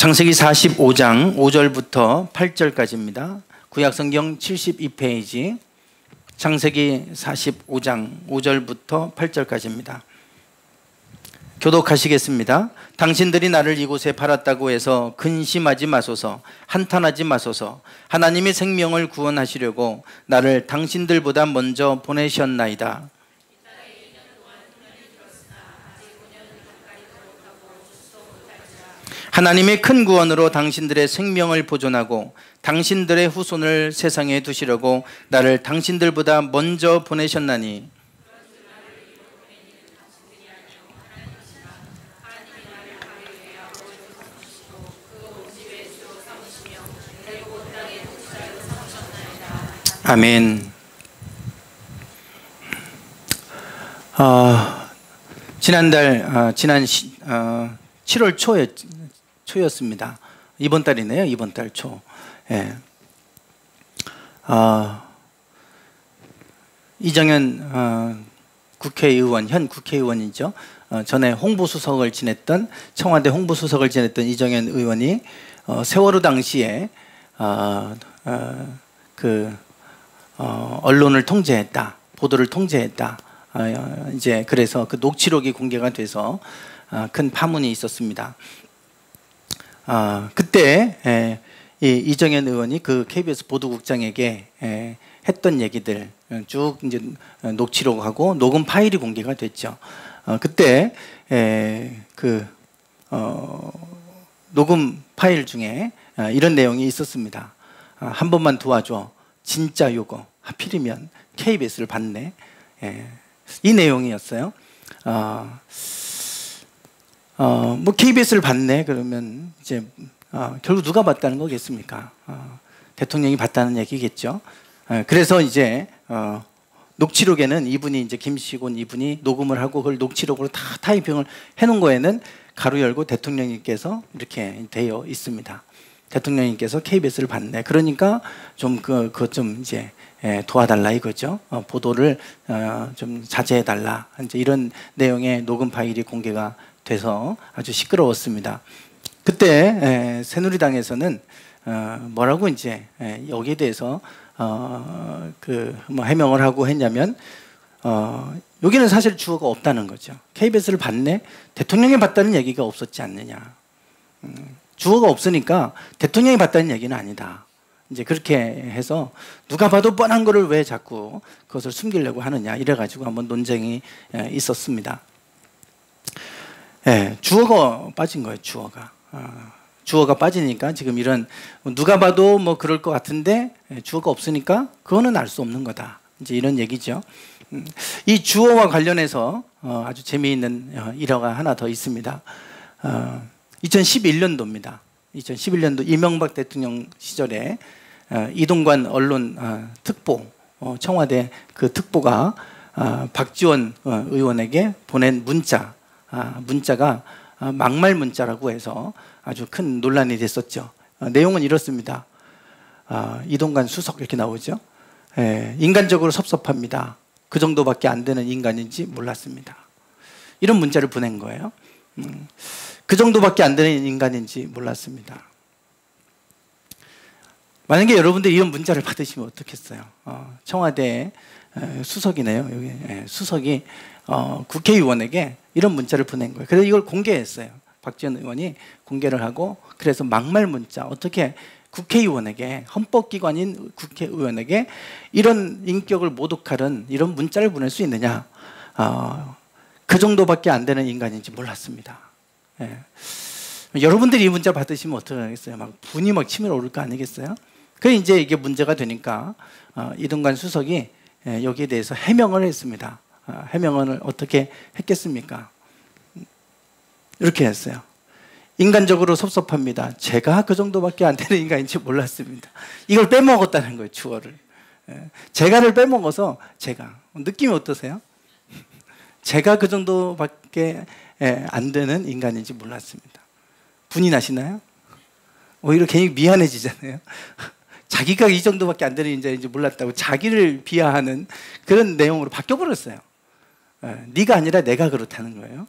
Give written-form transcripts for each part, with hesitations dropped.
창세기 45장 5절부터 8절까지입니다. 구약성경 72페이지 창세기 45장 5절부터 8절까지입니다. 교독하시겠습니다. 당신들이 나를 이곳에 팔았다고 해서 근심하지 마소서, 한탄하지 마소서. 하나님이 생명을 구원하시려고 나를 당신들보다 먼저 보내셨나이다. 하나님의 큰 구원으로 당신들의 생명을 보존하고 당신들의 후손을 세상에 두시려고 나를 당신들보다 먼저 보내셨나니 아멘. 지난달 지난 7월 초였습니다. 이번 달이네요. 이번 달 초. 예. 이정현 국회의원, 현 국회의원이죠. 전에 홍보수석을 지냈던, 청와대 홍보수석을 지냈던 이정현 의원이 세월호 당시에 언론을 통제했다, 보도를 통제했다. 이제 그래서 그 녹취록이 공개가 돼서 큰 파문이 있었습니다. 그때 이정현 의원이 그 KBS 보도국장에게 했던 얘기들 쭉 이제 녹취록하고 녹음 파일이 공개가 됐죠. 그때 녹음 파일 중에 이런 내용이 있었습니다. 한 번만 도와줘. 진짜 요거. 하필이면 KBS를 봤네. 이 내용이었어요. 뭐 KBS를 봤네 그러면 이제 결국 누가 봤다는 거겠습니까? 대통령이 봤다는 얘기겠죠. 그래서 이제 녹취록에는 이분이 이제 김시곤 이분이 녹음을 하고 그걸 녹취록으로 다 타이핑을 해놓은 거에는 가로 열고 대통령님께서 이렇게 되어 있습니다. 대통령님께서 KBS를 봤네. 그러니까 좀 좀 이제 도와달라 이거죠. 보도를 좀 자제해달라. 이제 이런 내용의 녹음 파일이 공개가 돼서 아주 시끄러웠습니다. 그때 새누리당에서는 뭐라고 이제 여기에 대해서 뭐 해명을 하고 했냐면 여기는 사실 주어가 없다는 거죠. KBS를 봤네. 대통령이 봤다는 얘기가 없었지 않느냐. 주어가 없으니까 대통령이 봤다는 얘기는 아니다. 이제 그렇게 해서 누가 봐도 뻔한 거를 왜 자꾸 그것을 숨기려고 하느냐 이래가지고 한번 논쟁이 있었습니다. 주어가 빠진 거예요. 주어가 빠지니까 지금 이런 누가 봐도 뭐 그럴 것 같은데 주어가 없으니까 그거는 알 수 없는 거다. 이제 이런 얘기죠. 이 주어와 관련해서 아주 재미있는 일화가 하나 더 있습니다. 2011년도입니다. 2011년도 이명박 대통령 시절에 이동관 언론 특보, 청와대 그 특보가 박지원 의원에게 보낸 문자가 막말 문자라고 해서 아주 큰 논란이 됐었죠. 내용은 이렇습니다. 이동관 수석 이렇게 나오죠. 인간적으로 섭섭합니다. 그 정도밖에 안 되는 인간인지 몰랐습니다. 이런 문자를 보낸 거예요. 그 정도밖에 안 되는 인간인지 몰랐습니다. 만약에 여러분들 이런 문자를 받으시면 어떻겠어요? 청와대 수석이네요. 여기 수석이 국회의원에게 이런 문자를 보낸 거예요. 그래서 이걸 공개했어요. 박지원 의원이 공개를 하고 그래서 막말 문자 어떻게 국회의원에게 헌법기관인 국회의원에게 이런 인격을 모독하는 이런 문자를 보낼 수 있느냐. 그 정도밖에 안 되는 인간인지 몰랐습니다. 여러분들이 이 문자 받으시면 어떻게 하겠어요? 막 분이 막 치밀어 오를 거 아니겠어요? 그래 이제 이게 문제가 되니까 이동관 수석이 여기에 대해서 해명을 했습니다. 해명을 어떻게 했겠습니까? 이렇게 했어요. 인간적으로 섭섭합니다. 제가 그 정도밖에 안 되는 인간인지 몰랐습니다. 이걸 빼먹었다는 거예요. 주어를. 제가를 빼먹어서 제가. 느낌이 어떠세요? 제가 그 정도밖에 안 되는 인간인지 몰랐습니다. 분이 나시나요? 오히려 괜히 미안해지잖아요. 자기가 이 정도밖에 안 되는 인간인지 몰랐다고 자기를 비하하는 그런 내용으로 바뀌어버렸어요. 네가 아니라 내가 그렇다는 거예요.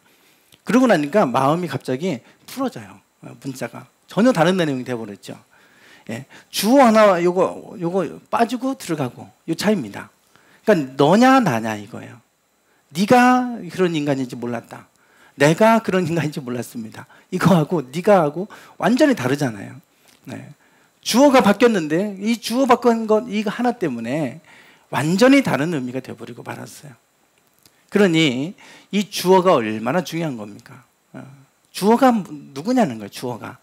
그러고 나니까 마음이 갑자기 풀어져요. 문자가 전혀 다른 내용이 되어버렸죠. 예, 주어 하나 요거 빠지고 들어가고 요 차이입니다. 그러니까 너냐 나냐 이거예요. 네가 그런 인간인지 몰랐다. 내가 그런 인간인지 몰랐습니다. 이거하고 네가 하고 완전히 다르잖아요. 네. 주어가 바뀌었는데 이 주어 바꾼 것 이거 하나 때문에 완전히 다른 의미가 되어버리고 말았어요. 그러니 이 주어가 얼마나 중요한 겁니까? 주어가 누구냐는 거예요. 주어가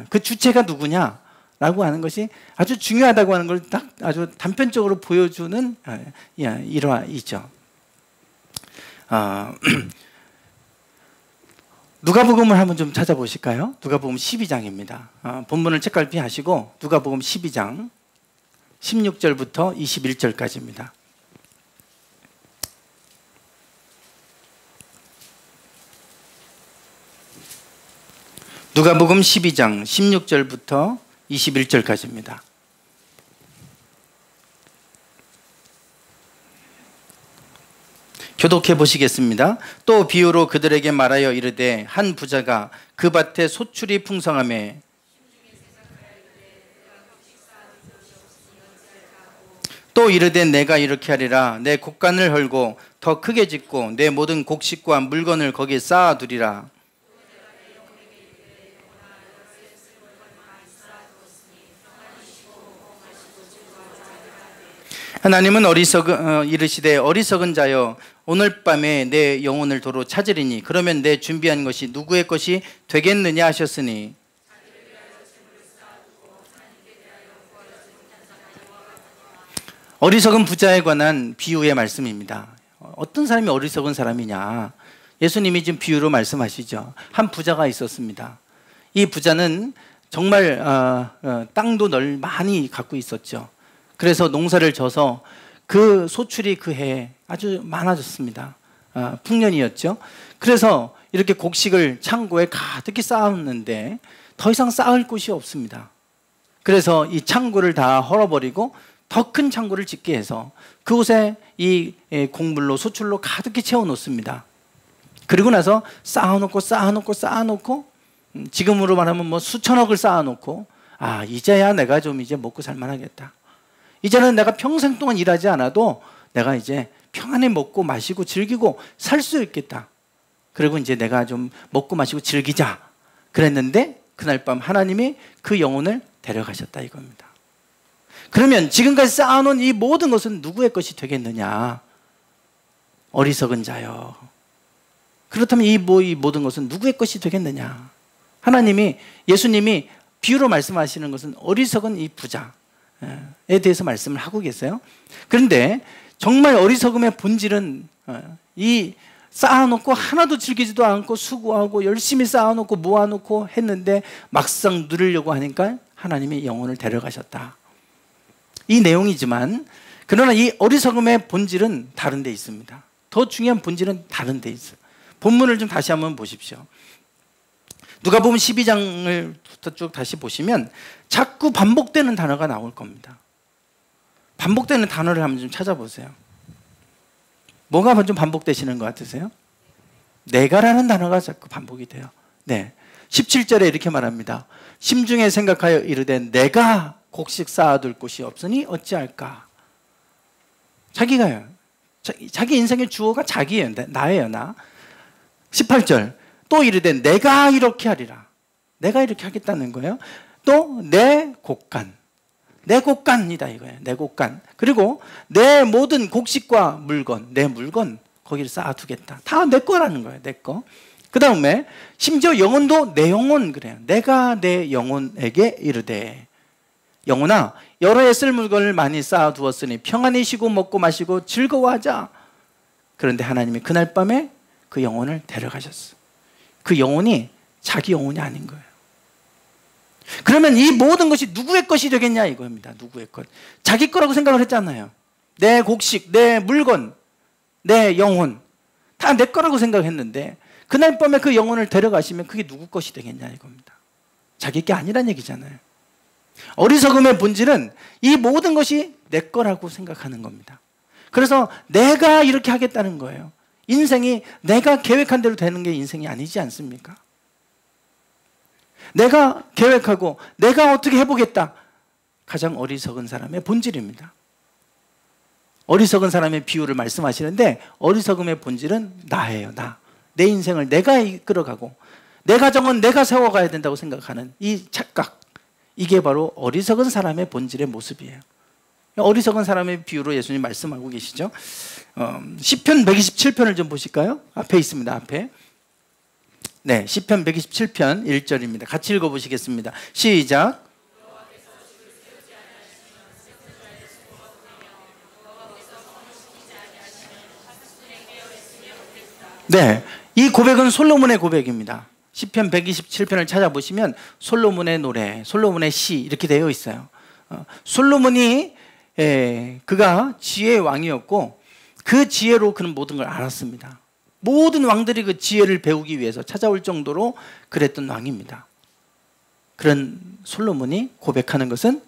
그 주체가 누구냐라고 하는 것이 아주 중요하다고 하는 걸 딱 아주 단편적으로 보여주는 일화이죠. 누가복음을 한번 좀 찾아보실까요? 누가복음 12장입니다. 본문을 책갈피 하시고 누가복음 12장 16절부터 21절까지입니다. 누가복음 12장 16절부터 21절까지입니다. 교독해 보시겠습니다. 또 비유로 그들에게 말하여 이르되 한 부자가 그 밭에 소출이 풍성하매 또 이르되 내가 이렇게 하리라. 내 곡간을 헐고 더 크게 짓고 내 모든 곡식과 물건을 거기에 쌓아두리라. 하나님은 이르시되 어리석은 자여 오늘 밤에 내 영혼을 도로 찾으리니 그러면 내 준비한 것이 누구의 것이 되겠느냐 하셨으니 어리석은 부자에 관한 비유의 말씀입니다. 어떤 사람이 어리석은 사람이냐? 예수님이 지금 비유로 말씀하시죠. 한 부자가 있었습니다. 이 부자는 정말 땅도 많이 갖고 있었죠. 그래서 농사를 져서 그 소출이 그 해에 아주 많아졌습니다. 풍년이었죠. 그래서 이렇게 곡식을 창고에 가득히 쌓았는데 더 이상 쌓을 곳이 없습니다. 그래서 이 창고를 다 헐어버리고 더 큰 창고를 짓게 해서 그곳에 이 곡물로 소출로 가득히 채워놓습니다. 그리고 나서 쌓아놓고 지금으로 말하면 뭐 수천억을 쌓아놓고 이제야 내가 좀 이제 먹고 살만하겠다. 이제는 내가 평생 동안 일하지 않아도 내가 이제 평안히 먹고 마시고 즐기고 살 수 있겠다. 그리고 이제 내가 좀 먹고 마시고 즐기자. 그랬는데 그날 밤 하나님이 그 영혼을 데려가셨다 이겁니다. 그러면 지금까지 쌓아놓은 이 모든 것은 누구의 것이 되겠느냐? 어리석은 자요. 그렇다면 이 모든 것은 누구의 것이 되겠느냐? 예수님이 비유로 말씀하시는 것은 어리석은 이 부자에 대해서 말씀을 하고 계세요. 그런데 정말 어리석음의 본질은 이 쌓아놓고 하나도 즐기지도 않고 수고하고 열심히 쌓아놓고 모아놓고 했는데 막상 누리려고 하니까 하나님이 영혼을 데려가셨다. 이 내용이지만 그러나 이 어리석음의 본질은 다른 데 있습니다. 더 중요한 본질은 다른 데 있어요. 본문을 좀 다시 한번 보십시오. 누가복음 12장을 쭉 다시 보시면 자꾸 반복되는 단어가 나올 겁니다. 반복되는 단어를 한번 좀 찾아보세요. 뭐가 좀 반복되시는 것 같으세요? 내가라는 단어가 자꾸 반복이 돼요. 네, 17절에 이렇게 말합니다. 심중에 생각하여 이르되 내가 곡식 쌓아둘 곳이 없으니 어찌할까? 자기가요. 자기 인생의 주어가 자기예요. 나예요, 나. 18절 또 이르되 내가 이렇게 하리라. 내가 이렇게 하겠다는 거예요. 또 내 곡간. 내 곡간이다 이거예요. 내 곡간. 그리고 내 모든 곡식과 물건, 내 물건 거기를 쌓아두겠다. 다 내 거라는 거예요. 내 거. 그 다음에 심지어 영혼도 내 영혼 그래요. 내가 내 영혼에게 이르되 영혼아 여러 해 쓸 물건을 많이 쌓아두었으니 평안히 쉬고 먹고 마시고 즐거워하자. 그런데 하나님이 그날 밤에 그 영혼을 데려가셨어. 그 영혼이 자기 영혼이 아닌 거예요. 그러면 이 모든 것이 누구의 것이 되겠냐 이거입니다. 누구의 것. 자기 거라고 생각을 했잖아요. 내 곡식, 내 물건, 내 영혼 다 내 거라고 생각했는데 그날 밤에 그 영혼을 데려가시면 그게 누구 것이 되겠냐 이겁니다. 자기 게 아니란 얘기잖아요. 어리석음의 본질은 이 모든 것이 내 거라고 생각하는 겁니다. 그래서 내가 이렇게 하겠다는 거예요. 인생이 내가 계획한 대로 되는 게 인생이 아니지 않습니까? 내가 계획하고 내가 어떻게 해보겠다. 가장 어리석은 사람의 본질입니다. 어리석은 사람의 비유를 말씀하시는데 어리석음의 본질은 나예요. 나. 내 인생을 내가 이끌어가고 내 가정은 내가 세워가야 된다고 생각하는 이 착각, 이게 바로 어리석은 사람의 본질의 모습이에요. 어리석은 사람의 비유로 예수님 말씀하고 계시죠. 시편 127편을 좀 보실까요? 앞에 있습니다. 앞에. 네, 시편 127편 1절입니다. 같이 읽어보시겠습니다. 시작. 네, 이 고백은 솔로몬의 고백입니다. 시편 127편을 찾아보시면 솔로몬의 노래, 솔로몬의 시 이렇게 되어 있어요. 솔로몬이 그가 지혜의 왕이었고 그 지혜로 그는 모든 걸 알았습니다. 모든 왕들이 그 지혜를 배우기 위해서 찾아올 정도로 그랬던 왕입니다. 그런 솔로몬이 고백하는 것은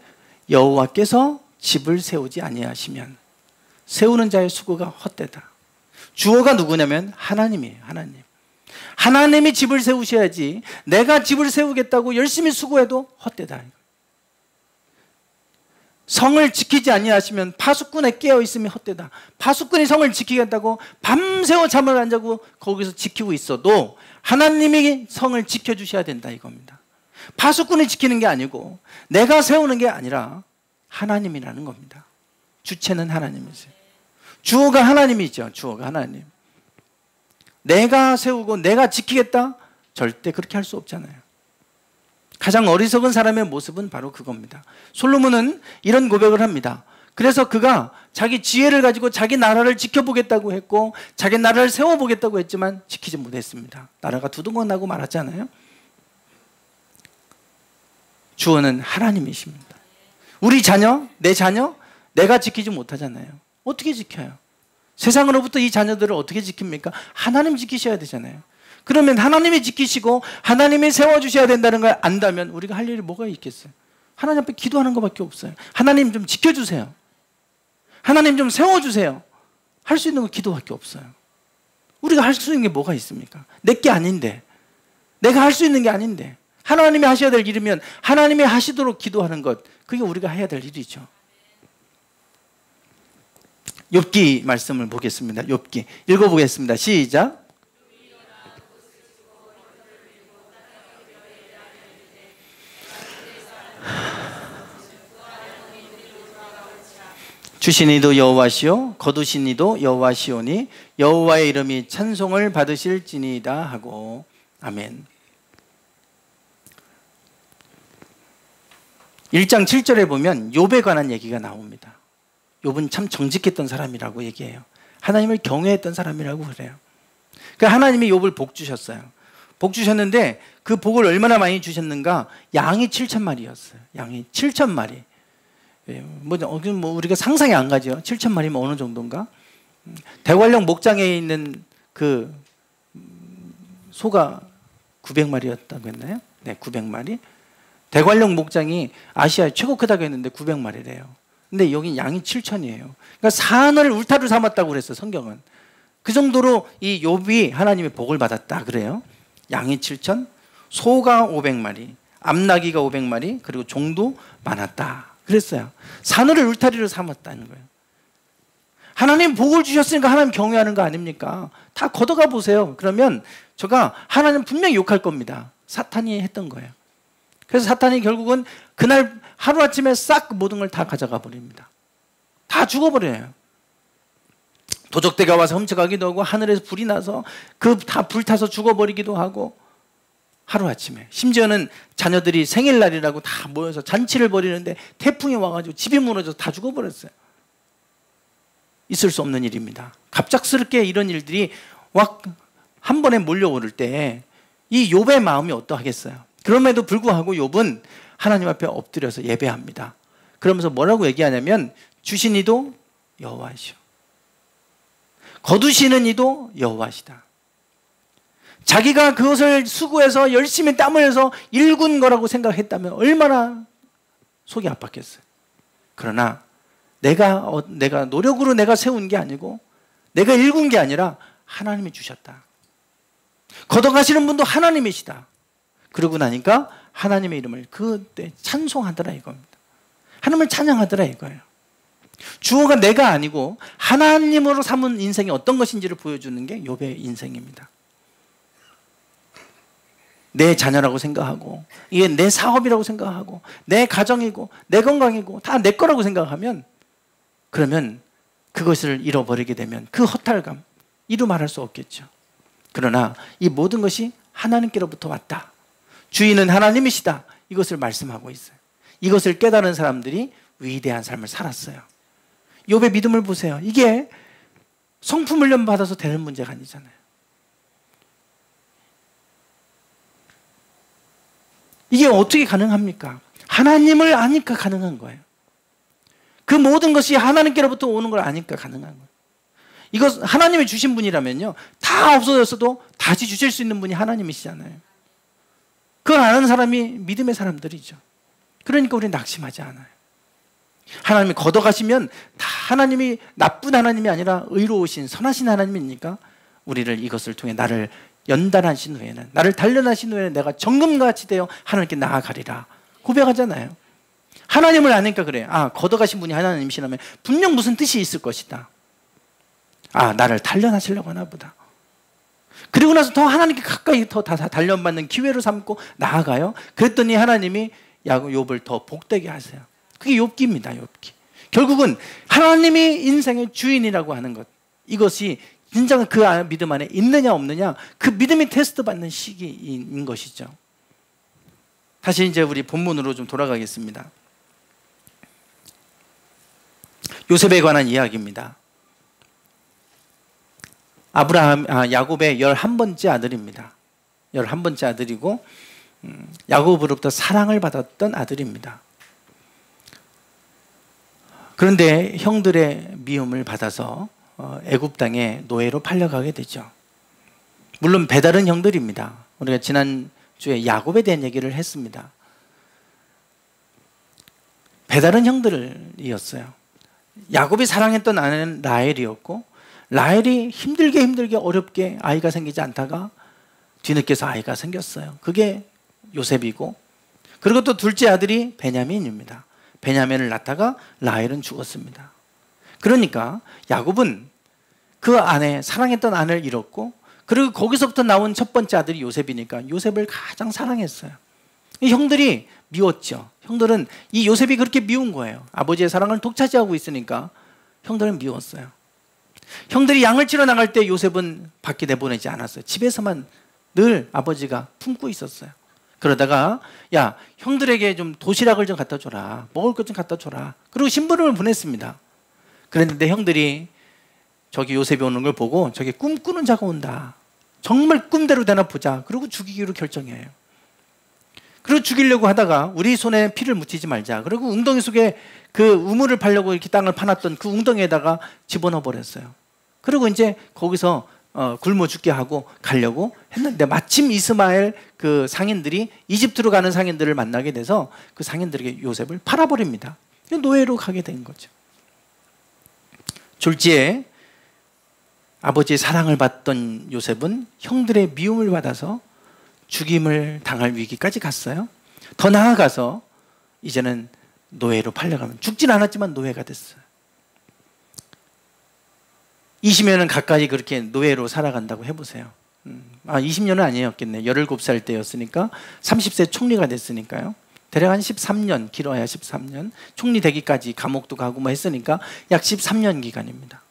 여호와께서 집을 세우지 아니하시면 세우는 자의 수고가 헛되다. 주어가 누구냐면 하나님이에요. 하나님. 하나님이 집을 세우셔야지 내가 집을 세우겠다고 열심히 수고해도 헛되다. 성을 지키지 아니하시면 파수꾼에 깨어 있으면 헛되다. 파수꾼이 성을 지키겠다고 밤새워 잠을 안 자고 거기서 지키고 있어도 하나님이 성을 지켜주셔야 된다 이겁니다. 파수꾼이 지키는 게 아니고 내가 세우는 게 아니라 하나님이라는 겁니다. 주체는 하나님이세요. 주어가 하나님이죠. 주어가 하나님. 내가 세우고 내가 지키겠다? 절대 그렇게 할 수 없잖아요. 가장 어리석은 사람의 모습은 바로 그겁니다. 솔로몬은 이런 고백을 합니다. 그래서 그가 자기 지혜를 가지고 자기 나라를 지켜보겠다고 했고 자기 나라를 세워보겠다고 했지만 지키지 못했습니다. 나라가 두둥거나고 말았잖아요. 주어는 하나님이십니다. 우리 자녀, 내 자녀, 내가 지키지 못하잖아요. 어떻게 지켜요? 세상으로부터 이 자녀들을 어떻게 지킵니까? 하나님 지키셔야 되잖아요. 그러면 하나님이 지키시고 하나님이 세워주셔야 된다는 걸 안다면 우리가 할 일이 뭐가 있겠어요? 하나님 앞에 기도하는 것밖에 없어요. 하나님 좀 지켜주세요. 하나님 좀 세워주세요. 할 수 있는 건 기도밖에 없어요. 우리가 할 수 있는 게 뭐가 있습니까? 내 게 아닌데, 내가 할 수 있는 게 아닌데, 하나님이 하셔야 될 일이면 하나님이 하시도록 기도하는 것, 그게 우리가 해야 될 일이죠. 욥기 말씀을 보겠습니다. 욥기 읽어보겠습니다. 시작. 주신 이도 여호와시오 거두신 이도 여호와시오니 여호와의 이름이 찬송을 받으실지니이다 하고. 아멘. 1장 7절에 보면 욥에 관한 얘기가 나옵니다. 욥은 참 정직했던 사람이라고 얘기해요. 하나님을 경외했던 사람이라고 그래요. 그러니까 하나님이 욥을 복 주셨어요. 복 주셨는데 그 복을 얼마나 많이 주셨는가? 양이 7,000마리였어요. 양이 7,000마리. 뭐 우리가 상상이 안 가죠. 7,000마리면 어느 정도인가? 대관령 목장에 있는 그 소가 900마리였다고 했나요? 네, 900마리. 대관령 목장이 아시아에 최고 크다고 했는데 900마리래요. 근데 여기 양이 7,000이에요. 그러니까 산을 울타리로 삼았다고 그랬어요, 성경은. 그 정도로 이 욥이 하나님의 복을 받았다 그래요. 양이 7,000, 소가 500마리, 암나귀가 500마리, 그리고 종도 많았다 그랬어요. 산을 울타리로 삼았다는 거예요. 하나님 복을 주셨으니까 하나님 경외하는 거 아닙니까? 다 걷어가 보세요. 그러면 저가 하나님 분명히 욕할 겁니다. 사탄이 했던 거예요. 그래서 사탄이 결국은 그날 하루아침에 싹 모든 걸 다 가져가 버립니다. 다 죽어버려요. 도적대가 와서 훔쳐가기도 하고 하늘에서 불이 나서 그 다 불타서 죽어버리기도 하고 하루아침에. 심지어는 자녀들이 생일날이라고 다 모여서 잔치를 벌이는데 태풍이 와가지고 집이 무너져서 다 죽어버렸어요. 있을 수 없는 일입니다. 갑작스럽게 이런 일들이 막 한 번에 몰려오를 때 이 욥의 마음이 어떠하겠어요? 그럼에도 불구하고 욥은 하나님 앞에 엎드려서 예배합니다. 그러면서 뭐라고 얘기하냐면 주신 이도 여호와시오 거두시는 이도 여호와시다. 자기가 그것을 수고해서 열심히 땀을 흘려서 일군 거라고 생각했다면 얼마나 속이 아팠겠어요. 그러나 내가 노력으로 내가 세운 게 아니고 내가 일군 게 아니라 하나님이 주셨다. 걷어가시는 분도 하나님이시다. 그러고 나니까 하나님의 이름을 그때 찬송하더라 이겁니다. 하나님을 찬양하더라 이거예요. 주어가 내가 아니고 하나님으로 삼은 인생이 어떤 것인지를 보여주는 게 욥의 인생입니다. 내 자녀라고 생각하고 이게 내 사업이라고 생각하고 내 가정이고 내 건강이고 다 내 거라고 생각하면, 그러면 그것을 잃어버리게 되면 그 허탈감 이루 말할 수 없겠죠. 그러나 이 모든 것이 하나님께로부터 왔다, 주인은 하나님이시다, 이것을 말씀하고 있어요. 이것을 깨달은 사람들이 위대한 삶을 살았어요. 욥의 믿음을 보세요. 이게 성품 훈련 받아서 되는 문제가 아니잖아요. 이게 어떻게 가능합니까? 하나님을 아니까 가능한 거예요. 그 모든 것이 하나님께로부터 오는 걸 아니까 가능한 거예요. 이것 하나님이 주신 분이라면요, 다 없어졌어도 다시 주실 수 있는 분이 하나님이시잖아요. 그걸 아는 사람이 믿음의 사람들이죠. 그러니까 우리는 낙심하지 않아요. 하나님이 걷어가시면 다 하나님이 나쁜 하나님이 아니라 의로우신 선하신 하나님이니까 우리를 이것을 통해 나를 연단하신 후에는, 나를 단련하신 후에는 내가 정금같이 되어 하나님께 나아가리라 고백하잖아요. 하나님을 아니까 그래요. 아, 걷어가신 분이 하나님이시라면 분명 무슨 뜻이 있을 것이다. 아, 나를 단련하시려고 하나 보다. 그리고 나서 더 하나님께 가까이 더 단련받는 기회로 삼고 나아가요. 그랬더니 하나님이 욥을 더 복되게 하세요. 그게 욥기입니다. 욥기. 결국은 하나님이 인생의 주인이라고 하는 것, 이것이 진정한 그 믿음 안에 있느냐 없느냐, 그 믿음이 테스트 받는 시기인 것이죠. 다시 이제 우리 본문으로 좀 돌아가겠습니다. 요셉에 관한 이야기입니다. 야곱의 11번째 아들입니다. 11번째 아들이고 야곱으로부터 사랑을 받았던 아들입니다. 그런데 형들의 미움을 받아서 애굽 땅에 노예로 팔려가게 되죠. 물론 배다른 형들입니다. 우리가 지난주에 야곱에 대한 얘기를 했습니다. 배다른 형들이었어요. 야곱이 사랑했던 아내는 라헬이었고, 라헬이 힘들게 어렵게 아이가 생기지 않다가 뒤늦게서 아이가 생겼어요. 그게 요셉이고, 그리고 또 둘째 아들이 베냐민입니다. 베냐민을 낳다가 라헬은 죽었습니다. 그러니까 야곱은 그 아내, 사랑했던 아내를 잃었고, 그리고 거기서부터 나온 첫 번째 아들이 요셉이니까 요셉을 가장 사랑했어요. 이 형들이 미웠죠. 형들은 이 요셉이 그렇게 미운 거예요. 아버지의 사랑을 독차지하고 있으니까 형들은 미웠어요. 형들이 양을 치러 나갈 때 요셉은 밖에 내보내지 않았어요. 집에서만 늘 아버지가 품고 있었어요. 그러다가 야, 형들에게 좀 도시락을 좀 갖다 줘라, 먹을 것 좀 갖다 줘라, 그리고 심부름을 보냈습니다. 그랬는데 형들이 저기 요셉이 오는 걸 보고 저기 꿈꾸는 자가 온다, 정말 꿈대로 되나 보자, 그리고 죽이기로 결정해요. 그리고 죽이려고 하다가 우리 손에 피를 묻히지 말자, 그리고 웅덩이 속에 그 우물을 파려고 이렇게 땅을 파놨던 그 웅덩이에다가 집어넣어 버렸어요. 그리고 이제 거기서 굶어 죽게 하고 가려고 했는데 마침 이스마엘 그 상인들이 이집트로 가는 상인들을 만나게 돼서 그 상인들에게 요셉을 팔아버립니다. 노예로 가게 된 거죠. 졸지에 아버지의 사랑을 받던 요셉은 형들의 미움을 받아서 죽임을 당할 위기까지 갔어요. 더 나아가서 이제는 노예로 팔려가면, 죽진 않았지만 노예가 됐어요. 20년은 가까이 그렇게 노예로 살아간다고 해보세요. 20년은 아니었겠네. 17살 때였으니까 30세 총리가 됐으니까요. 대략 한 13년, 길어야 13년. 총리 되기까지 감옥도 가고 뭐 했으니까 약 13년 기간입니다.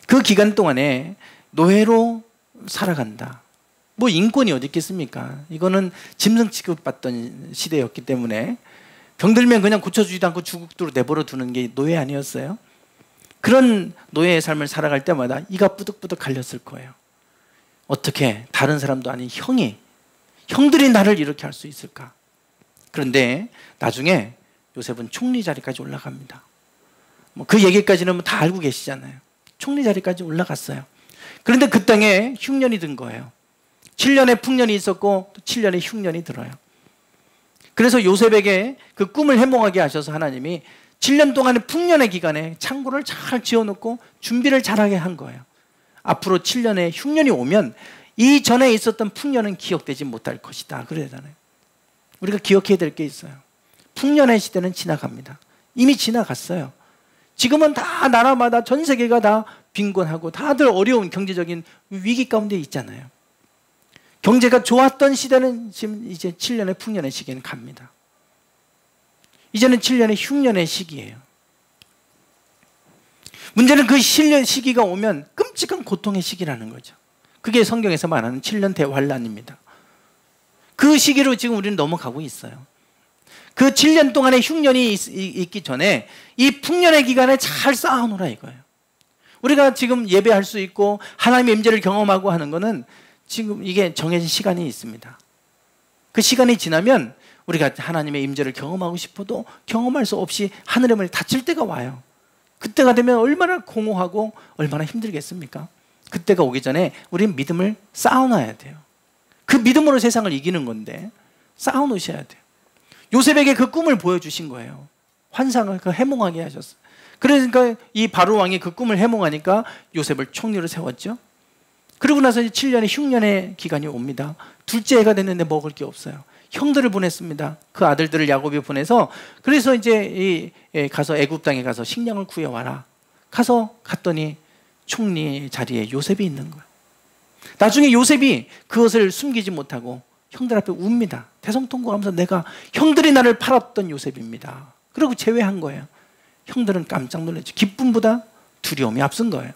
그 기간 동안에 노예로 살아간다. 뭐 인권이 어디 있겠습니까? 이거는 짐승 취급받던 시대였기 때문에 병들면 그냥 고쳐주지도 않고 죽도록 내버려 두는 게 노예 아니었어요? 그런 노예의 삶을 살아갈 때마다 이가 뿌득뿌득 갈렸을 거예요. 어떻게 다른 사람도 아닌 형들이 나를 이렇게 할 수 있을까? 그런데 나중에 요셉은 총리 자리까지 올라갑니다. 뭐 그 얘기까지는 다 알고 계시잖아요. 총리 자리까지 올라갔어요. 그런데 그 땅에 흉년이 든 거예요. 7년의 풍년이 있었고 또 7년의 흉년이 들어요. 그래서 요셉에게 그 꿈을 해몽하게 하셔서 하나님이 7년 동안의 풍년의 기간에 창고를 잘 지어놓고 준비를 잘하게 한 거예요. 앞으로 7년의 흉년이 오면 이전에 있었던 풍년은 기억되지 못할 것이다 그러잖아요. 우리가 기억해야 될 게 있어요. 풍년의 시대는 지나갑니다. 이미 지나갔어요. 지금은 다 나라마다 전 세계가 다 빈곤하고 다들 어려운 경제적인 위기 가운데 있잖아요. 경제가 좋았던 시대는 지금 이제 7년의 풍년의 시기는 갑니다. 이제는 7년의 흉년의 시기예요. 문제는 그 시기가 오면 끔찍한 고통의 시기라는 거죠. 그게 성경에서 말하는 7년 대환란입니다. 그 시기로 지금 우리는 넘어가고 있어요. 그 7년 동안의 흉년이 있기 전에 이 풍년의 기간에 잘 쌓아놓으라 이거예요. 우리가 지금 예배할 수 있고 하나님의 임재를 경험하고 하는 거는 지금 이게 정해진 시간이 있습니다. 그 시간이 지나면 우리가 하나님의 임재를 경험하고 싶어도 경험할 수 없이 하늘의 문이 닫힐 때가 와요. 그때가 되면 얼마나 공허하고 얼마나 힘들겠습니까? 그때가 오기 전에 우리는 믿음을 쌓아놔야 돼요. 그 믿음으로 세상을 이기는 건데 쌓아놓으셔야 돼요. 요셉에게 그 꿈을 보여주신 거예요. 환상을 해몽하게 하셨어요. 그러니까 이 바로 왕이 그 꿈을 해몽하니까 요셉을 총리로 세웠죠. 그러고 나서 7년의 흉년의 기간이 옵니다. 둘째 애가 됐는데 먹을 게 없어요. 형들을 보냈습니다. 그 아들들을 야곱이 보내서 그래서 이제 가서 애굽 땅에 가서 식량을 구해와라. 갔더니 총리 자리에 요셉이 있는 거예요. 나중에 요셉이 그것을 숨기지 못하고 형들 앞에 웁니다. 대성통곡하면서 내가 형들이 나를 팔았던 요셉입니다. 그리고 제외한 거예요. 형들은 깜짝 놀랐죠. 기쁨보다 두려움이 앞선 거예요.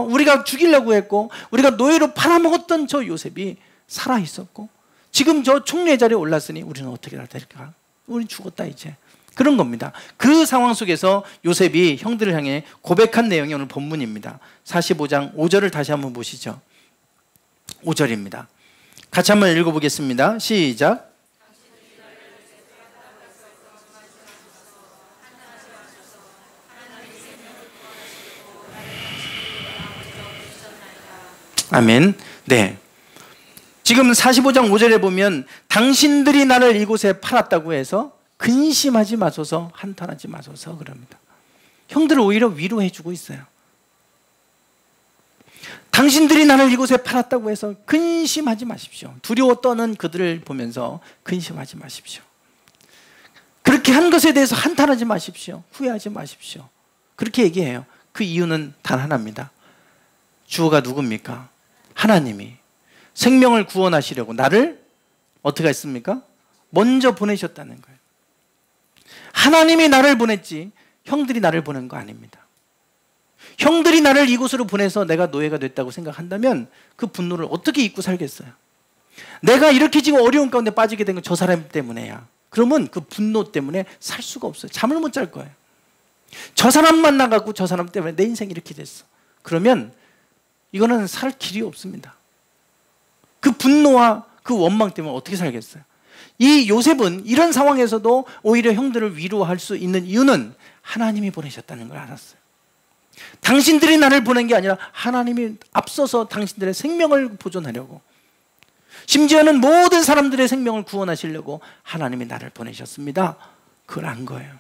우리가 죽이려고 했고 우리가 노예로 팔아먹었던 저 요셉이 살아있었고 지금 저 총리의 자리에 올랐으니 우리는 어떻게 될까? 우리는 죽었다 이제. 그런 겁니다. 그 상황 속에서 요셉이 형들을 향해 고백한 내용이 오늘 본문입니다. 45장 5절을 다시 한번 보시죠. 5절입니다. 같이 한번 읽어보겠습니다. 시작. 아멘. 네. 지금 45장 5절에 보면 당신들이 나를 이곳에 팔았다고 해서 근심하지 마소서, 한탄하지 마소서 그럽니다. 형들을 오히려 위로해 주고 있어요. 당신들이 나를 이곳에 팔았다고 해서 근심하지 마십시오. 두려워 떠는 그들을 보면서 근심하지 마십시오. 그렇게 한 것에 대해서 한탄하지 마십시오. 후회하지 마십시오. 그렇게 얘기해요. 그 이유는 단 하나입니다. 주어가 누굽니까? 하나님이 생명을 구원하시려고 나를 어떻게 했습니까? 먼저 보내셨다는 거예요. 하나님이 나를 보냈지 형들이 나를 보낸 거 아닙니다. 형들이 나를 이곳으로 보내서 내가 노예가 됐다고 생각한다면 그 분노를 어떻게 잊고 살겠어요? 내가 이렇게 지금 어려운 가운데 빠지게 된 건 저 사람 때문에야. 그러면 그 분노 때문에 살 수가 없어요. 잠을 못 잘 거예요. 저 사람 만나갖고 저 사람 때문에 내 인생이 이렇게 됐어. 그러면 이거는 살 길이 없습니다. 그 분노와 그 원망 때문에 어떻게 살겠어요? 이 요셉은 이런 상황에서도 오히려 형들을 위로할 수 있는 이유는 하나님이 보내셨다는 걸 알았어요. 당신들이 나를 보낸 게 아니라 하나님이 앞서서 당신들의 생명을 보존하려고, 심지어는 모든 사람들의 생명을 구원하시려고 하나님이 나를 보내셨습니다. 그걸 안 거예요.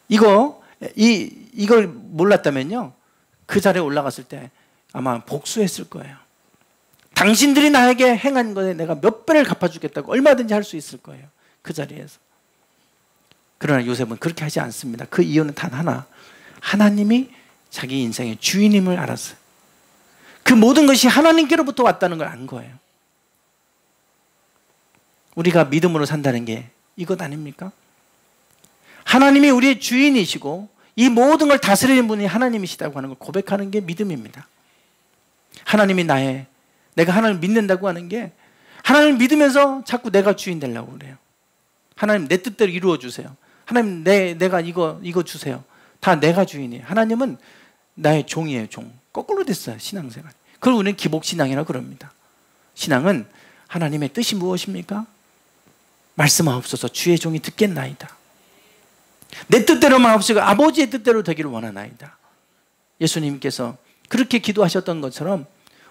이걸 몰랐다면요, 그 자리에 올라갔을 때 아마 복수했을 거예요. 당신들이 나에게 행한 것에 내가 몇 배를 갚아주겠다고 얼마든지 할 수 있을 거예요. 그 자리에서. 그러나 요셉은 그렇게 하지 않습니다. 그 이유는 단 하나. 하나님이 자기 인생의 주인임을 알았어요. 그 모든 것이 하나님께로부터 왔다는 걸 안 거예요. 우리가 믿음으로 산다는 게 이것 아닙니까? 하나님이 우리의 주인이시고 이 모든 걸 다스리는 분이 하나님이시다고 하는 걸 고백하는 게 믿음입니다. 하나님이 내가 하나님을 믿는다고 하는 게, 하나님을 믿으면서 자꾸 내가 주인 되려고 그래요. 하나님 내 뜻대로 이루어 주세요. 하나님 내가 이거 주세요. 다 내가 주인이에요. 하나님은 나의 종이에요. 종. 거꾸로 됐어요. 신앙생활. 그걸 우리는 기복신앙이라고 그럽니다. 신앙은 하나님의 뜻이 무엇입니까? 말씀하옵소서 주의 종이 듣겠나이다. 내 뜻대로만 없이고 아버지의 뜻대로 되기를 원하나이다. 예수님께서 그렇게 기도하셨던 것처럼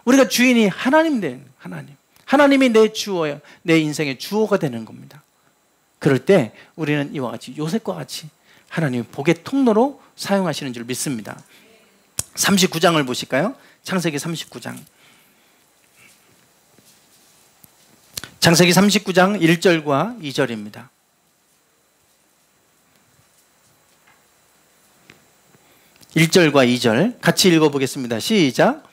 우리가 주인이 하나님 된 하나님. 하나님이 내 주어야, 내 인생의 주어가 되는 겁니다. 그럴 때 우리는 이와 같이 요셉과 같이 하나님의 복의 통로로 사용하시는 줄 믿습니다. 39장을 보실까요? 창세기 39장. 창세기 39장 1절과 2절입니다. (1절과 2절) 같이 읽어보겠습니다. 시작.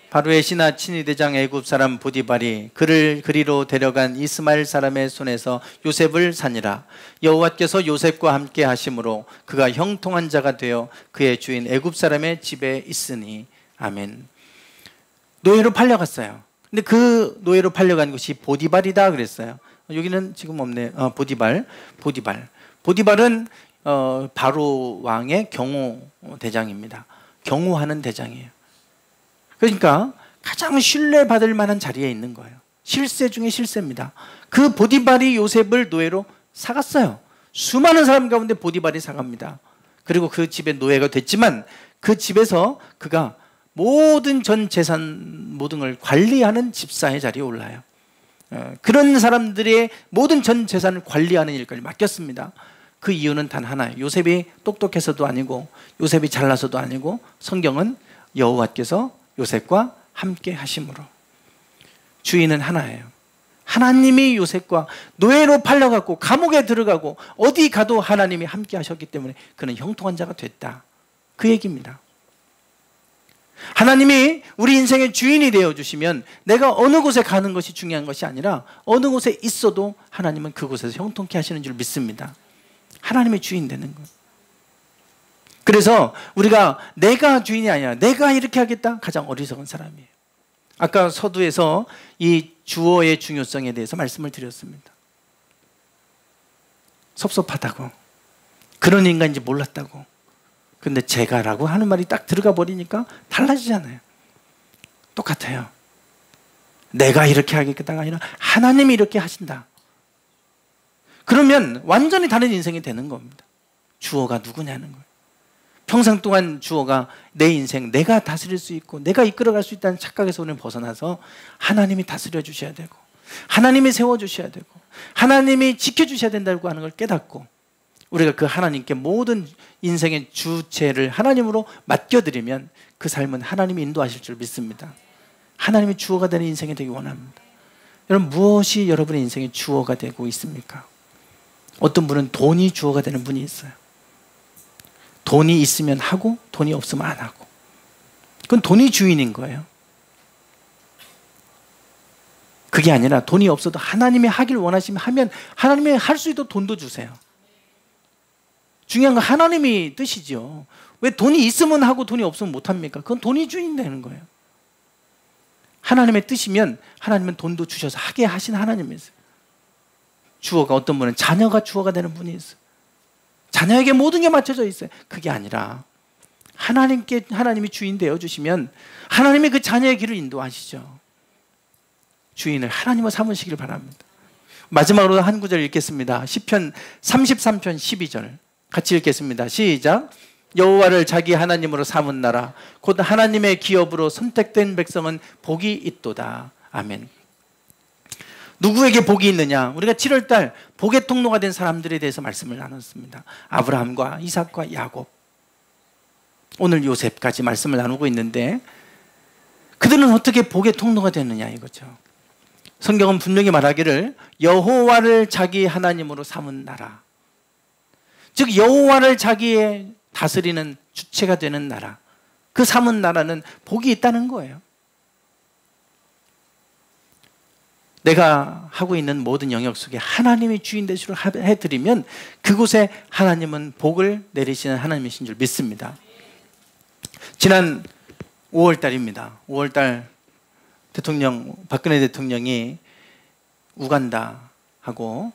바로의 신하 친위대장 애굽 사람 보디발이 그를 그리로 데려간 이스마엘 사람의 손에서 요셉을 사니라. 여호와께서 요셉과 함께 하심으로 그가 형통한 자가 되어 그의 주인 애굽 사람의 집에 있으니. 아멘. 노예로 팔려갔어요. 근데 그 노예로 팔려간 것이 보디발이다 그랬어요. 여기는 지금 없네. 보디발은 바로 왕의 경호 대장입니다. 경호하는 대장이에요. 그러니까 가장 신뢰받을 만한 자리에 있는 거예요. 실세 중에 실세입니다. 그 보디발이 요셉을 노예로 사갔어요. 수많은 사람 가운데 보디발이 사갑니다. 그리고 그 집에 노예가 됐지만 그 집에서 그가 모든 전 재산 모든 걸 관리하는 집사의 자리에 올라요. 그런 사람들의 모든 전 재산을 관리하는 일까지 맡겼습니다. 그 이유는 단 하나예요. 요셉이 똑똑해서도 아니고 요셉이 잘나서도 아니고 성경은 여호와께서 요셉과 함께 하심으로. 주인은 하나예요. 하나님이 요셉과 노예로 팔려갔고 감옥에 들어가고 어디 가도 하나님이 함께 하셨기 때문에 그는 형통한 자가 됐다. 그 얘기입니다. 하나님이 우리 인생의 주인이 되어주시면 내가 어느 곳에 가는 것이 중요한 것이 아니라 어느 곳에 있어도 하나님은 그곳에서 형통케 하시는 줄 믿습니다. 하나님의 주인 되는 것. 그래서 우리가 내가 주인이 아니라 내가 이렇게 하겠다, 가장 어리석은 사람이에요. 아까 서두에서 이 주어의 중요성에 대해서 말씀을 드렸습니다. 섭섭하다고, 그런 인간인지 몰랐다고. 근데 제가라고 하는 말이 딱 들어가 버리니까 달라지잖아요. 똑같아요. 내가 이렇게 하겠다가 아니라 하나님이 이렇게 하신다. 그러면 완전히 다른 인생이 되는 겁니다. 주어가 누구냐는 거예요. 평생 동안 주어가 내 인생 내가 다스릴 수 있고 내가 이끌어갈 수 있다는 착각에서 우리는 벗어나서 하나님이 다스려 주셔야 되고 하나님이 세워주셔야 되고 하나님이 지켜주셔야 된다고 하는 걸 깨닫고 우리가 그 하나님께 모든 인생의 주체를 하나님으로 맡겨드리면 그 삶은 하나님이 인도하실 줄 믿습니다. 하나님이 주어가 되는 인생이 되기 원합니다. 여러분, 무엇이 여러분의 인생의 주어가 되고 있습니까? 어떤 분은 돈이 주어가 되는 분이 있어요. 돈이 있으면 하고 돈이 없으면 안 하고. 그건 돈이 주인인 거예요. 그게 아니라 돈이 없어도 하나님이 하길 원하시면 하면 하나님이 할 수 있도록 돈도 주세요. 중요한 건 하나님이 뜻이죠. 왜 돈이 있으면 하고 돈이 없으면 못합니까? 그건 돈이 주인 되는 거예요. 하나님의 뜻이면 하나님은 돈도 주셔서 하게 하신 하나님이세요. 주어가 어떤 분은 자녀가 주어가 되는 분이 있어요. 자녀에게 모든 게 맞춰져 있어요. 그게 아니라 하나님이 주인 되어주시면 하나님이 그 자녀의 길을 인도하시죠. 주인을 하나님으로 삼으시길 바랍니다. 마지막으로 한 구절 읽겠습니다. 시편 33편 12절 같이 읽겠습니다. 시작. 여호와를 자기 하나님으로 삼은 나라 곧 하나님의 기업으로 선택된 백성은 복이 있도다. 아멘. 누구에게 복이 있느냐? 우리가 7월달 복의 통로가 된 사람들에 대해서 말씀을 나눴습니다. 아브라함과 이삭과 야곱, 오늘 요셉까지 말씀을 나누고 있는데 그들은 어떻게 복의 통로가 되느냐 이거죠. 성경은 분명히 말하기를 여호와를 자기 하나님으로 삼은 나라, 즉 여호와를 자기의 다스리는 주체가 되는 나라, 그 삼은 나라는 복이 있다는 거예요. 내가 하고 있는 모든 영역 속에 하나님이 주인 되시로 해드리면 그곳에 하나님은 복을 내리시는 하나님이신 줄 믿습니다. 지난 5월달입니다. 5월달 박근혜 대통령이 우간다하고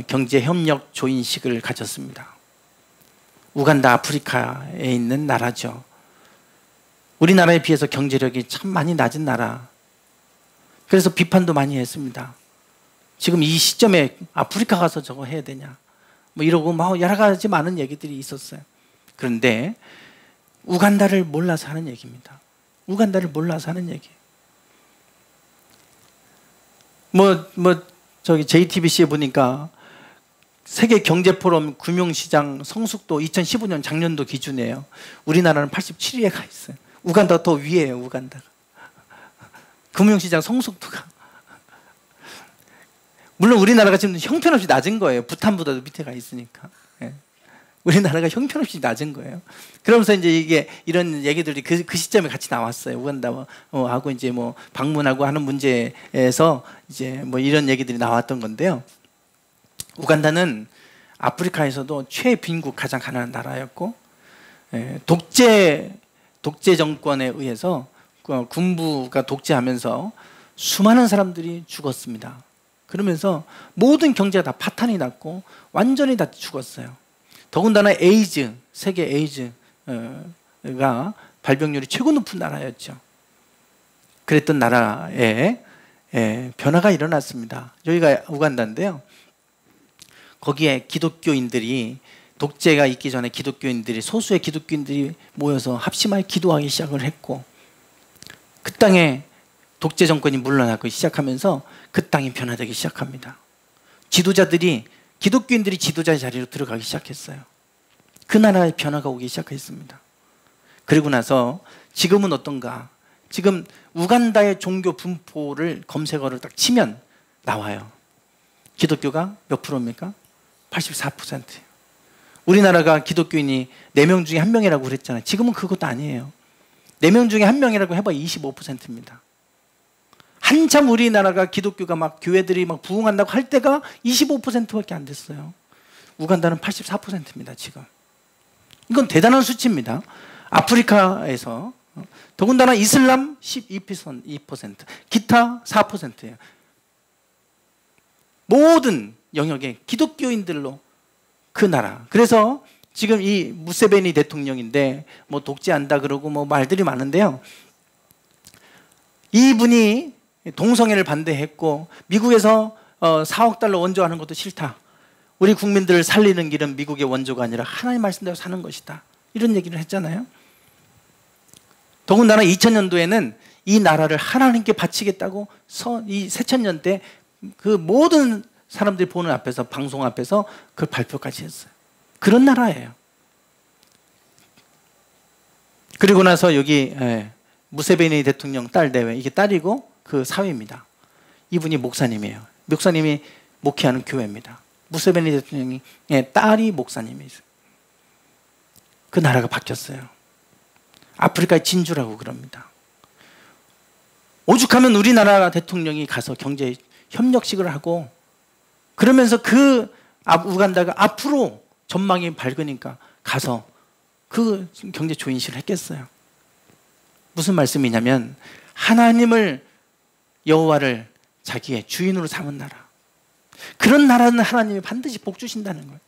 경제협력 조인식을 가졌습니다. 우간다 아프리카에 있는 나라죠. 우리나라에 비해서 경제력이 참 많이 낮은 나라. 그래서 비판도 많이 했습니다. 지금 이 시점에 아프리카 가서 저거 해야 되냐 뭐 이러고 막 여러 가지 많은 얘기들이 있었어요. 그런데 우간다를 몰라서 하는 얘기입니다. 우간다를 몰라서 하는 얘기예요. 저기 JTBC에 보니까 세계 경제 포럼 금융시장 성숙도 2015년 작년도 기준이에요. 우리나라는 87위에 가 있어요. 우간다가 더 위에요. 우간다가. 금융시장 성숙도가. 물론 우리나라가 지금 형편없이 낮은 거예요. 부탄보다도 밑에 가 있으니까. 예. 우리나라가 형편없이 낮은 거예요. 그러면서 이제 이게 이런 얘기들이 그 시점에 같이 나왔어요. 우간다 하고 이제 뭐 방문하고 하는 문제에서 이제 뭐 이런 얘기들이 나왔던 건데요. 우간다는 아프리카에서도 최빈국 가장 가난한 나라였고, 독재 정권에 의해서 군부가 독재하면서 수많은 사람들이 죽었습니다. 그러면서 모든 경제가 다 파탄이 났고 완전히 다 죽었어요. 더군다나 에이즈, 세계 에이즈가 발병률이 최고 높은 나라였죠. 그랬던 나라에 변화가 일어났습니다. 여기가 우간다인데요. 거기에 기독교인들이, 독재가 있기 전에 기독교인들이, 소수의 기독교인들이 모여서 합심하여 기도하기 시작을 했고, 그 땅에 독재 정권이 물러나기 시작하면서 그 땅이 변화되기 시작합니다. 기독교인들이 지도자의 자리로 들어가기 시작했어요. 그 나라에 변화가 오기 시작했습니다. 그리고 나서 지금은 어떤가? 지금 우간다의 종교 분포를 검색어를 딱 치면 나와요. 기독교가 몇 프로입니까? 84%예요. 우리나라가 기독교인이 4명 중에 1명이라고 그랬잖아요. 지금은 그것도 아니에요. 4명 중에 1명이라고 해봐 25%입니다. 한참 우리나라가 기독교가 막 교회들이 막 부흥한다고 할 때가 25%밖에 안 됐어요. 우간다는 84%입니다, 지금. 이건 대단한 수치입니다. 아프리카에서 더군다나 이슬람 12%, 기타 4%예요. 모든 영역에 기독교인들로 그 나라. 그래서 지금 이 무세베니 대통령인데 뭐 독재한다 그러고 뭐 말들이 많은데요. 이분이 동성애를 반대했고 미국에서 4억 달러 원조하는 것도 싫다. 우리 국민들을 살리는 길은 미국의 원조가 아니라 하나님 말씀대로 사는 것이다. 이런 얘기를 했잖아요. 더군다나 2000년도에는 이 나라를 하나님께 바치겠다고 이 새천년 때 그 모든 사람들이 보는 앞에서, 방송 앞에서 그걸 발표까지 했어요. 그런 나라예요. 그리고 나서 여기 무세베니 대통령 딸 대회, 이게 딸이고 그 사위입니다. 이분이 목사님이에요. 목사님이 목회하는 교회입니다. 무세베니 대통령의 딸이 목사님이에요. 그 나라가 바뀌었어요. 아프리카의 진주라고 그럽니다. 오죽하면 우리나라 대통령이 가서 경제 협력식을 하고, 그러면서 그 우간다가 앞으로 전망이 밝으니까 가서 그 경제 조인식을 했겠어요. 무슨 말씀이냐면 하나님을, 여호와를 자기의 주인으로 삼은 나라, 그런 나라는 하나님이 반드시 복 주신다는 거예요.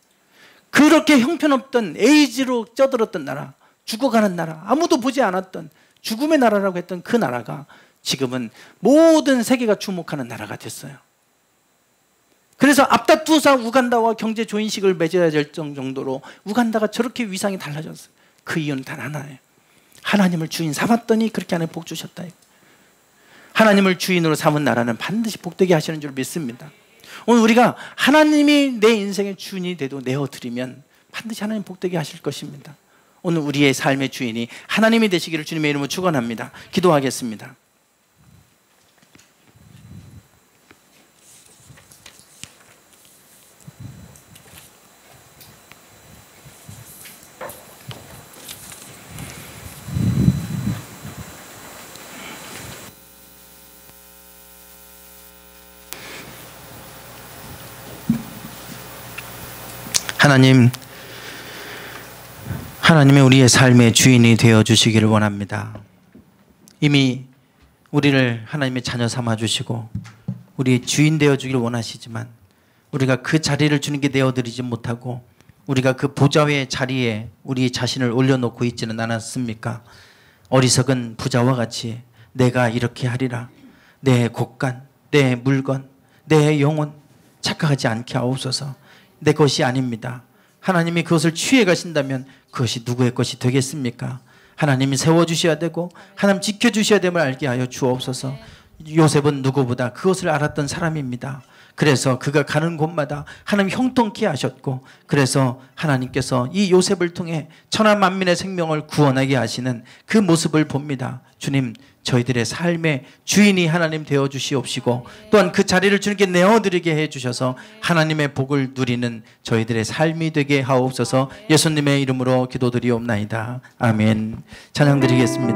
그렇게 형편없던 에이즈로 쩌들었던 나라, 죽어가는 나라, 아무도 보지 않았던 죽음의 나라라고 했던 그 나라가 지금은 모든 세계가 주목하는 나라가 됐어요. 그래서 앞다투어서 우간다와 경제 조인식을 맺어야 될 정도로 우간다가 저렇게 위상이 달라졌어요. 그 이유는 단 하나예요. 하나님을 주인 삼았더니 그렇게 하나님 복 주셨다. 하나님을 주인으로 삼은 나라는 반드시 복되게 하시는 줄 믿습니다. 오늘 우리가 하나님이 내 인생의 주인이 되도 내어드리면 반드시 하나님 복되게 하실 것입니다. 오늘 우리의 삶의 주인이 하나님이 되시기를 주님의 이름으로 축원합니다. 기도하겠습니다. 하나님이 우리의 삶의 주인이 되어 주시기를 원합니다. 이미 우리를 하나님의 자녀 삼아 주시고 우리의 주인 되어 주기를 원하시지만 우리가 그 자리를 주님께 내어드리지 못하고 우리가 그 보좌의 자리에 우리 자신을 올려놓고 있지는 않았습니까? 어리석은 부자와 같이 내가 이렇게 하리라, 내 곳간, 내 물건, 내 영혼 착각하지 않게 하옵소서. 내 것이 아닙니다. 하나님이 그것을 취해 가신다면 그것이 누구의 것이 되겠습니까? 하나님이 세워주셔야 되고 하나님 지켜주셔야 됨을 알게 하여 주옵소서. 요셉은 누구보다 그것을 알았던 사람입니다. 그래서 그가 가는 곳마다 하나님 형통케 하셨고, 그래서 하나님께서 이 요셉을 통해 천하 만민의 생명을 구원하게 하시는 그 모습을 봅니다. 주님, 저희들의 삶의 주인이 하나님 되어 주시옵시고 또한 그 자리를 주님께 내어드리게 해 주셔서 하나님의 복을 누리는 저희들의 삶이 되게 하옵소서. 예수님의 이름으로 기도드리옵나이다. 아멘. 찬양 드리겠습니다.